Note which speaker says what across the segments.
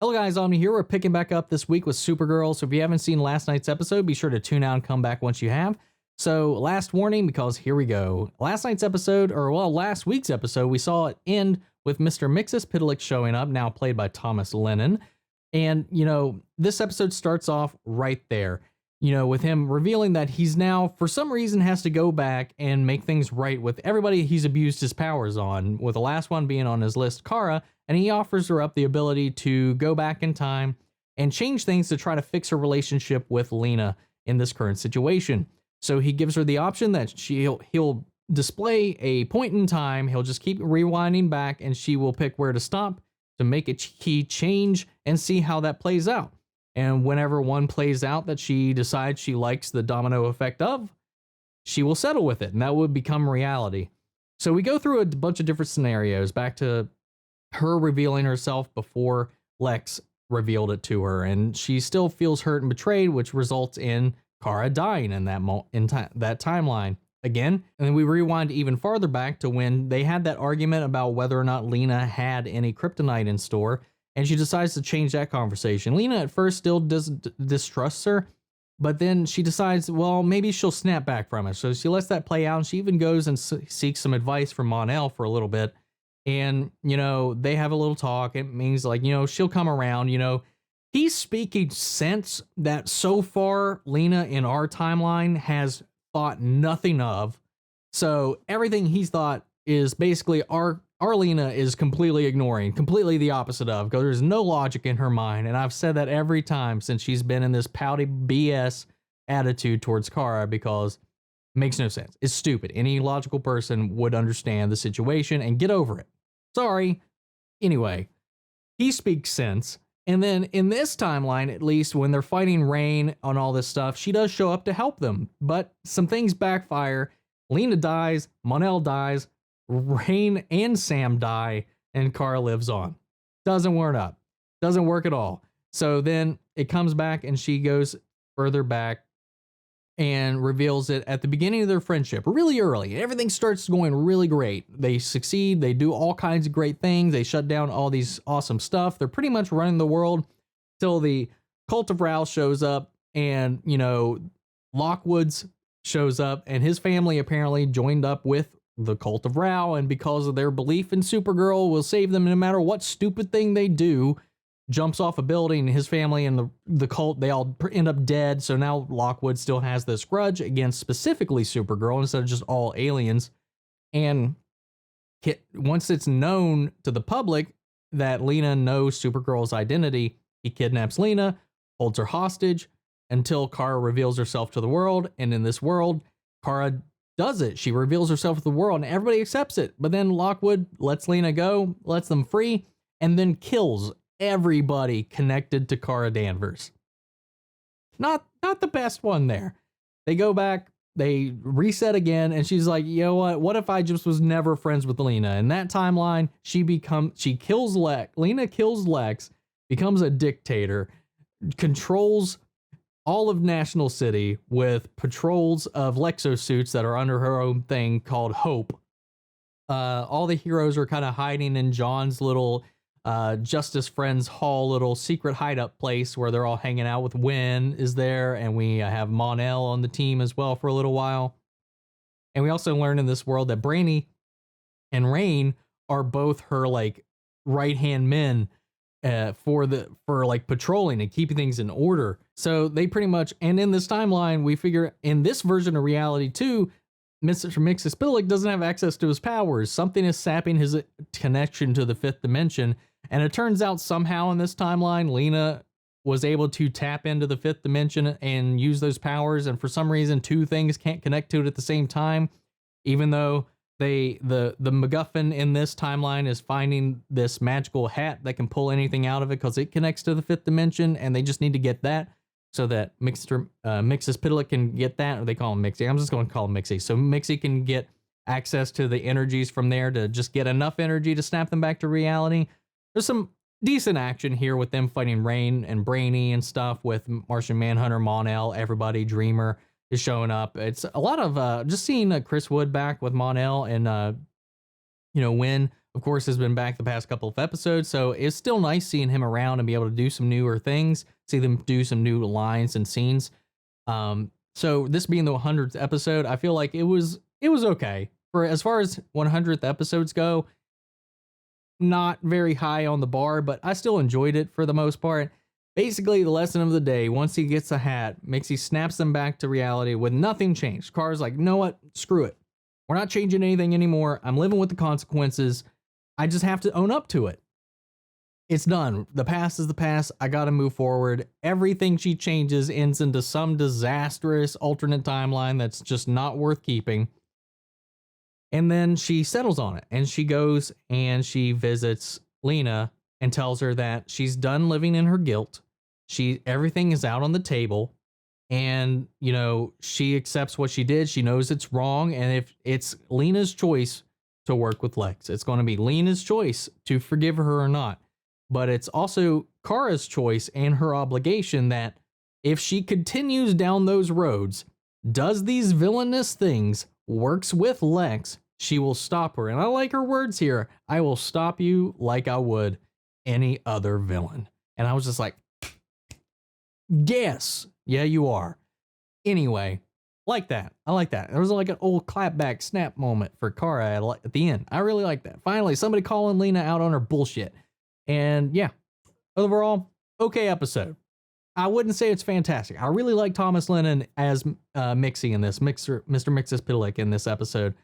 Speaker 1: Hello guys, Omni here. We're picking back up this week with Supergirl, so if you haven't seen last night's episode, be sure to tune out and come back once you have. So last warning, because here we go. Last week's episode, we saw it end with Mr. Mxyzptlk showing up, now played by Thomas Lennon. And, this episode starts off right there, with him revealing that he's now, for some reason, has to go back and make things right with everybody he's abused his powers on, with the last one being on his list, Kara, and he offers her up the ability to go back in time and change things to try to fix her relationship with Lena in this current situation. So he gives her the option that he'll display a point in time, he'll just keep rewinding back, and she will pick where to stop to make a key change and see how that plays out. And whenever one plays out that she decides she likes the domino effect of, she will settle with it, and that would become reality. So we go through a bunch of different scenarios, back to her revealing herself before Lex revealed it to her, and she still feels hurt and betrayed, which results in Kara dying in that that timeline again. And then we rewind even farther back to when they had that argument about whether or not Lena had any kryptonite in store, and she decides to change that conversation. Lena at first still distrusts her, but then she decides, well, maybe she'll snap back from it. So she lets that play out, and she even goes and seeks some advice from Mon-El for a little bit. And, they have a little talk. It means like, she'll come around, he's speaking sense that so far Lena in our timeline has thought nothing of. So everything he's thought is basically our Lena is completely ignoring, completely the opposite of, because there's no logic in her mind. And I've said that every time since she's been in this pouty BS attitude towards Kara, because it makes no sense. It's stupid. Any logical person would understand the situation and get over it. Sorry. Anyway, he speaks sense. And then in this timeline, at least when they're fighting Rain on all this stuff, she does show up to help them, but some things backfire. Lena dies, Mon-El dies, Rain and Sam die, and Kara lives on. Doesn't work at all. So then it comes back and she goes further back and reveals it at the beginning of their friendship, really early. Everything starts going really great. They succeed. They do all kinds of great things. They shut down all these awesome stuff. They're pretty much running the world till the Cult of Rao shows up, and, Lockwood's shows up, and his family apparently joined up with the Cult of Rao, and because of their belief in Supergirl will save them no matter what stupid thing they do, jumps off a building, his family and the cult, they all end up dead. So now Lockwood still has this grudge against specifically Supergirl instead of just all aliens. And once it's known to the public that Lena knows Supergirl's identity, he kidnaps Lena, holds her hostage until Kara reveals herself to the world. And in this world, Kara does it. She reveals herself to the world and everybody accepts it. But then Lockwood lets Lena go, lets them free, and then kills everybody connected to Kara Danvers. Not the best one there. They go back, they reset again, and she's like, you know what if I just was never friends with Lena? In that timeline, she kills Lex. Lena kills Lex, becomes a dictator, controls all of National City with patrols of Lexosuits that are under her own thing called Hope. All the heroes are kind of hiding in John's little Justice Friends Hall, little secret hideout place where they're all hanging out. With Wynn is there, and we have Mon-El on the team as well for a little while. And we also learn in this world that Brainy and Rain are both her right-hand men for patrolling and keeping things in order. So they pretty much, and in this timeline, we figure in this version of reality too, Mr. Mxyzptlk doesn't have access to his powers. Something is sapping his connection to the fifth dimension. And it turns out somehow in this timeline, Lena was able to tap into the fifth dimension and use those powers. And for some reason, two things can't connect to it at the same time, even though the MacGuffin in this timeline is finding this magical hat that can pull anything out of it because it connects to the fifth dimension, and they just need to get that so that Mxyzptlk can get that, or they call him Mixie. I'm just going to call him Mixie. So Mixie can get access to the energies from there to just get enough energy to snap them back to reality. There's some decent action here with them fighting Rain and Brainy and stuff with Martian Manhunter, Mon-El, everybody, Dreamer is showing up. It's a lot of just seeing Chris Wood back with Mon-El and Wynn of course, has been back the past couple of episodes. So it's still nice seeing him around and be able to do some newer things, see them do some new lines and scenes. So this being the 100th episode, I feel like it was okay. For as far as 100th episodes go, not very high on the bar, but I still enjoyed it for the most part. Basically, the lesson of the day, once he gets a hat, Mixie snaps them back to reality with nothing changed. Kara's like, you know what? Screw it. We're not changing anything anymore. I'm living with the consequences. I just have to own up to it. It's done. The past is the past. I got to move forward. Everything she changes ends into some disastrous alternate timeline that's just not worth keeping. And then she settles on it, and she goes and she visits Lena and tells her that she's done living in her guilt. Everything is out on the table, and she accepts what she did. She knows it's wrong, and if it's Lena's choice to work with Lex, it's going to be Lena's choice to forgive her or not. But it's also Kara's choice and her obligation that if she continues down those roads, does these villainous things, works with Lex, she will stop her. And I like her words here. I will stop you like I would any other villain. And I was just like, yes, yeah, you are. Anyway, like that. I like that. There was like an old clapback snap moment for Kara at the end. I really like that. Finally, somebody calling Lena out on her bullshit. And yeah, overall, okay episode. I wouldn't say it's fantastic. I really like Thomas Lennon as Mixie in this, Mr. Mxyzptlk in this episode.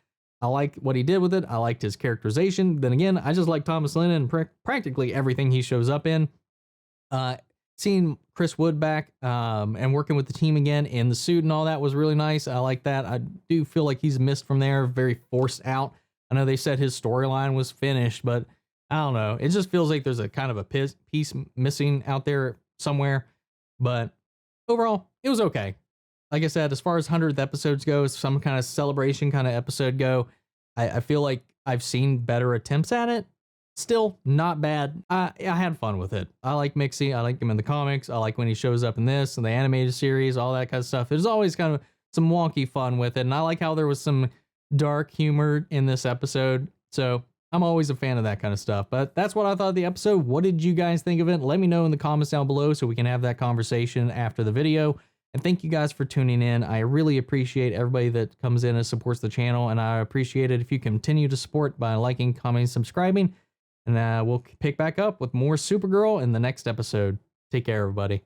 Speaker 1: I like what he did with it. I liked his characterization. Then again, I just like Thomas Lennon in practically everything he shows up in. Seeing Chris Wood back and working with the team again in the suit and all that was really nice. I like that. I do feel like he's missed from there, very forced out. I know they said his storyline was finished, but I don't know. It just feels like there's a kind of a piece missing out there somewhere. But overall, it was okay. Like I said, as far as 100th episodes go, some kind of celebration kind of episode go, I feel like I've seen better attempts at it. Still not bad. I had fun with it. I like Mixie. I like him in the comics. I like when he shows up in this and the animated series, all that kind of stuff. There's always kind of some wonky fun with it. And I like how there was some dark humor in this episode. So I'm always a fan of that kind of stuff. But that's what I thought of the episode. What did you guys think of it? Let me know in the comments down below so we can have that conversation after the video. And thank you guys for tuning in. I really appreciate everybody that comes in and supports the channel. And I appreciate it if you continue to support by liking, commenting, subscribing. And we'll pick back up with more Supergirl in the next episode. Take care, everybody.